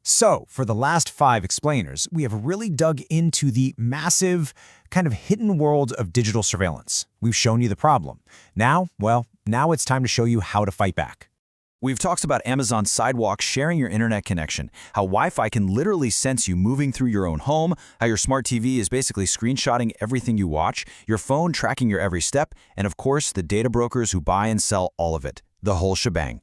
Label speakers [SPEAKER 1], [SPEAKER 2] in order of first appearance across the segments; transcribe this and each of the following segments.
[SPEAKER 1] So, for the last 5 explainers, we have really dug into the massive, kind of hidden world of digital surveillance. We've shown you the problem. Now it's time to show you how to fight back.
[SPEAKER 2] We've talked about Amazon Sidewalk sharing your internet connection, how Wi-Fi can literally sense you moving through your own home, how your smart TV is basically screenshotting everything you watch, your phone tracking your every step, and of course, the data brokers who buy and sell all of it, the whole shebang.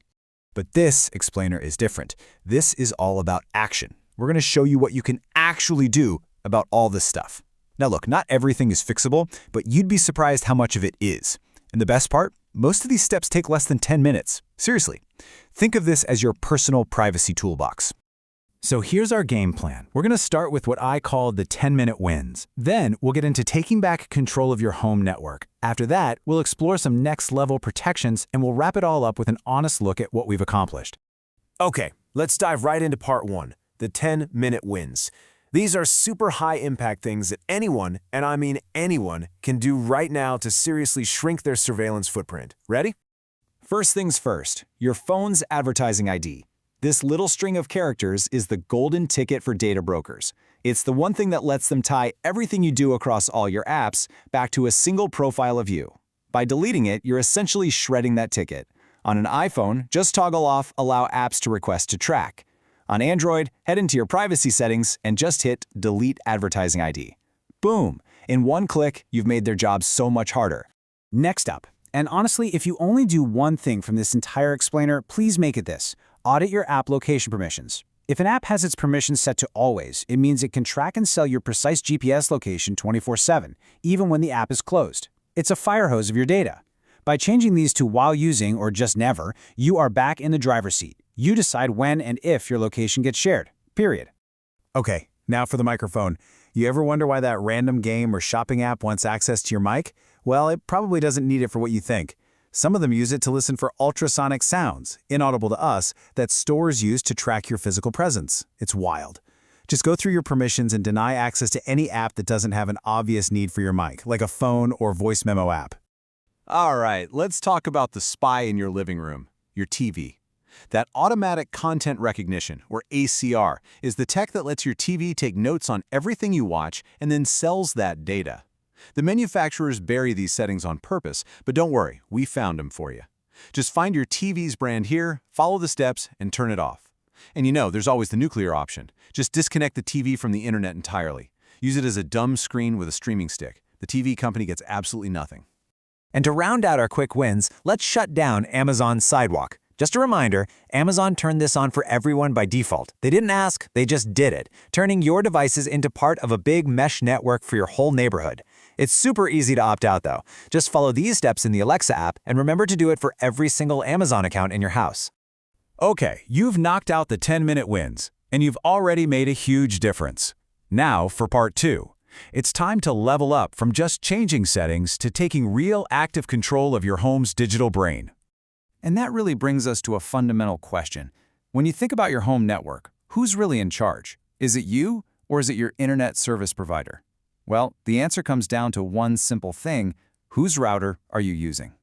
[SPEAKER 1] But this explainer is different. This is all about action. We're going to show you what you can actually do about all this stuff. Now look, not everything is fixable, but you'd be surprised how much of it is. And the best part? Most of these steps take less than 10 minutes. Seriously. Think of this as your personal privacy toolbox. So here's our game plan. We're going to start with what I call the 10-minute wins. Then we'll get into taking back control of your home network. After that, we'll explore some next-level protections, and we'll wrap it all up with an honest look at what we've accomplished.
[SPEAKER 3] Okay, let's dive right into part 1, the 10-minute wins. These are super high-impact things that anyone, and I mean anyone, can do right now to seriously shrink their surveillance footprint. Ready?
[SPEAKER 1] First things first, your phone's advertising ID. This little string of characters is the golden ticket for data brokers. It's the one thing that lets them tie everything you do across all your apps back to a single profile of you. By deleting it, you're essentially shredding that ticket. On an iPhone, just toggle off Allow Apps to Request to Track. On Android, head into your privacy settings and just hit Delete Advertising ID. Boom! In one click, you've made their job so much harder. Next up, and honestly, if you only do one thing from this entire explainer, please make it this. Audit your app location permissions. If an app has its permissions set to always, it means it can track and sell your precise GPS location 24/7, even when the app is closed. It's a fire hose of your data. By changing these to while using or just never, you are back in the driver's seat. You decide when and if your location gets shared, period. Okay, now for the microphone. You ever wonder why that random game or shopping app wants access to your mic? Well, it probably doesn't need it for what you think. Some of them use it to listen for ultrasonic sounds, inaudible to us, that stores use to track your physical presence. It's wild. Just go through your permissions and deny access to any app that doesn't have an obvious need for your mic, like a phone or voice memo app.
[SPEAKER 4] All right, let's talk about the spy in your living room, your TV. That automatic content recognition, or ACR, is the tech that lets your TV take notes on everything you watch and then sells that data. The manufacturers bury these settings on purpose, but don't worry, we found them for you. Just find your TV's brand here, follow the steps, and turn it off. And you know, there's always the nuclear option. Just disconnect the TV from the internet entirely. Use it as a dumb screen with a streaming stick. The TV company gets absolutely nothing.
[SPEAKER 1] And to round out our quick wins, let's shut down Amazon Sidewalk. Just a reminder, Amazon turned this on for everyone by default. They didn't ask, they just did it, turning your devices into part of a big mesh network for your whole neighborhood. It's super easy to opt out though. Just follow these steps in the Alexa app and remember to do it for every single Amazon account in your house.
[SPEAKER 4] Okay, you've knocked out the 10-minute wins, and you've already made a huge difference. Now for part 2. It's time to level up from just changing settings to taking real active control of your home's digital brain.
[SPEAKER 2] And that really brings us to a fundamental question. When you think about your home network, who's really in charge? Is it you, or is it your internet service provider? Well, the answer comes down to one simple thing: whose router are you using?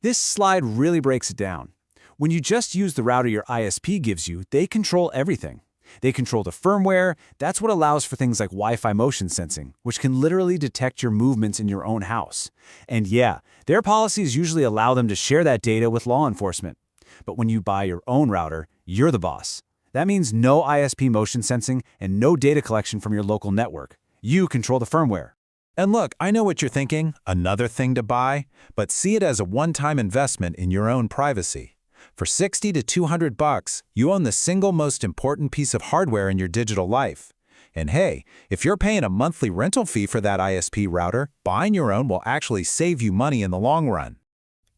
[SPEAKER 3] This slide really breaks it down. When you just use the router your ISP gives you, they control everything. They control the firmware. That's what allows for things like Wi-Fi motion sensing, which can literally detect your movements in your own house. And yeah, their policies usually allow them to share that data with law enforcement. But when you buy your own router, you're the boss. That means no ISP motion sensing and no data collection from your local network. You control the firmware.
[SPEAKER 4] And look, I know what you're thinking, another thing to buy, but see it as a one-time investment in your own privacy. For $60 to $200, you own the single most important piece of hardware in your digital life. And hey, if you're paying a monthly rental fee for that ISP router, buying your own will actually save you money in the long run.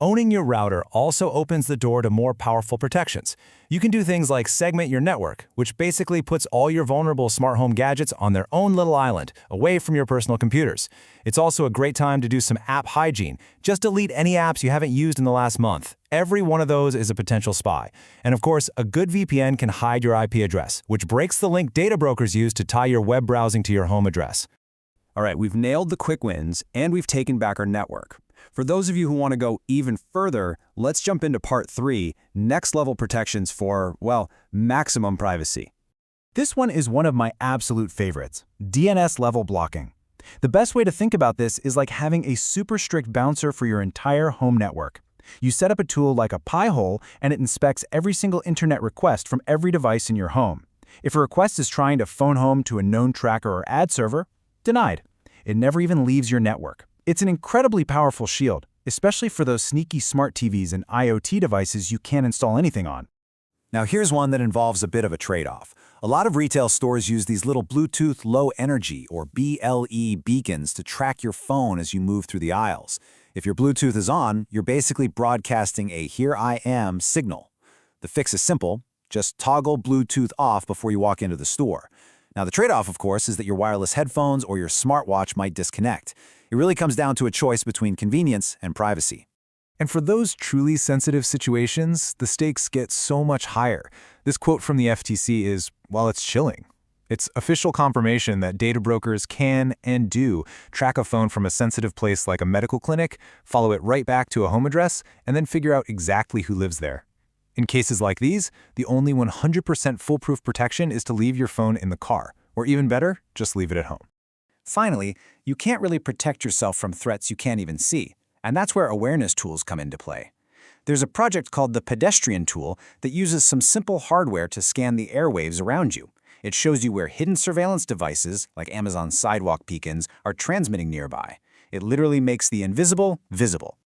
[SPEAKER 1] Owning your router also opens the door to more powerful protections. You can do things like segment your network, which basically puts all your vulnerable smart home gadgets on their own little island, away from your personal computers. It's also a great time to do some app hygiene. Just delete any apps you haven't used in the last month. Every one of those is a potential spy. And of course, a good VPN can hide your IP address, which breaks the link data brokers use to tie your web browsing to your home address.
[SPEAKER 2] All right, we've nailed the quick wins, and we've taken back our network. For those of you who want to go even further, let's jump into part 3, next level protections for, well, maximum privacy.
[SPEAKER 3] This one is one of my absolute favorites, DNS-level blocking. The best way to think about this is like having a super strict bouncer for your entire home network. You set up a tool like a Pi-hole and it inspects every single internet request from every device in your home. If a request is trying to phone home to a known tracker or ad server, denied. It never even leaves your network. It's an incredibly powerful shield, especially for those sneaky smart TVs and IoT devices you can't install anything on.
[SPEAKER 1] Now here's one that involves a bit of a trade-off. A lot of retail stores use these little Bluetooth Low Energy or BLE beacons to track your phone as you move through the aisles. If your Bluetooth is on, you're basically broadcasting a "here I am" signal. The fix is simple. Just toggle Bluetooth off before you walk into the store. Now the trade-off, of course, is that your wireless headphones or your smartwatch might disconnect. It really comes down to a choice between convenience and privacy.
[SPEAKER 3] And for those truly sensitive situations, the stakes get so much higher. This quote from the FTC is, well, it's chilling. It's official confirmation that data brokers can and do track a phone from a sensitive place like a medical clinic, follow it right back to a home address, and then figure out exactly who lives there. In cases like these, the only 100% foolproof protection is to leave your phone in the car, or even better, just leave it at home.
[SPEAKER 1] Finally, you can't really protect yourself from threats you can't even see, and that's where awareness tools come into play. There's a project called the Pedestrian Tool that uses some simple hardware to scan the airwaves around you. It shows you where hidden surveillance devices, like Amazon sidewalk beacons, are transmitting nearby. It literally makes the invisible visible.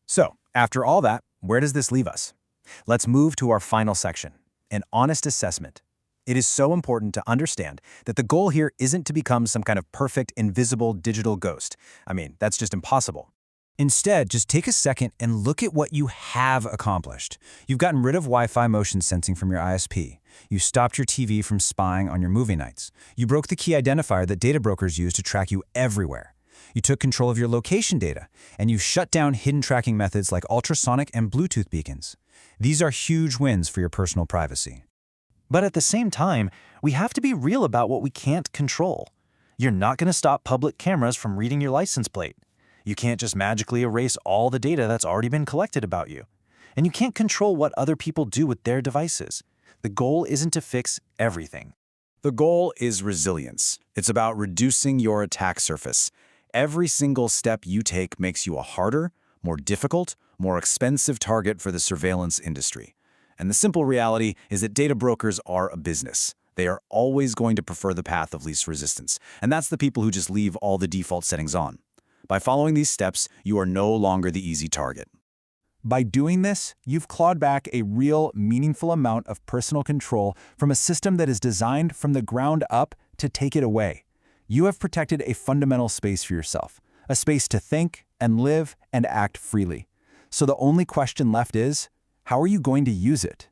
[SPEAKER 3] So, after all that, where does this leave us? Let's move to our final section, an honest assessment. It is so important to understand that the goal here isn't to become some kind of perfect, invisible digital ghost. I mean, that's just impossible. Instead, just take a second and look at what you have accomplished. You've gotten rid of Wi-Fi motion sensing from your ISP. You stopped your TV from spying on your movie nights. You broke the key identifier that data brokers use to track you everywhere. You took control of your location data, and you shut down hidden tracking methods like ultrasonic and Bluetooth beacons. These are huge wins for your personal privacy. But at the same time, we have to be real about what we can't control. You're not going to stop public cameras from reading your license plate. You can't just magically erase all the data that's already been collected about you. And you can't control what other people do with their devices. The goal isn't to fix everything.
[SPEAKER 1] The goal is resilience. It's about reducing your attack surface. Every single step you take makes you a harder, more difficult, more expensive target for the surveillance industry. And the simple reality is that data brokers are a business. They are always going to prefer the path of least resistance, and that's the people who just leave all the default settings on. By following these steps, you are no longer the easy target.
[SPEAKER 3] By doing this, you've clawed back a real, meaningful amount of personal control from a system that is designed from the ground up to take it away. You have protected a fundamental space for yourself, a space to think and live and act freely. So the only question left is, how are you going to use it?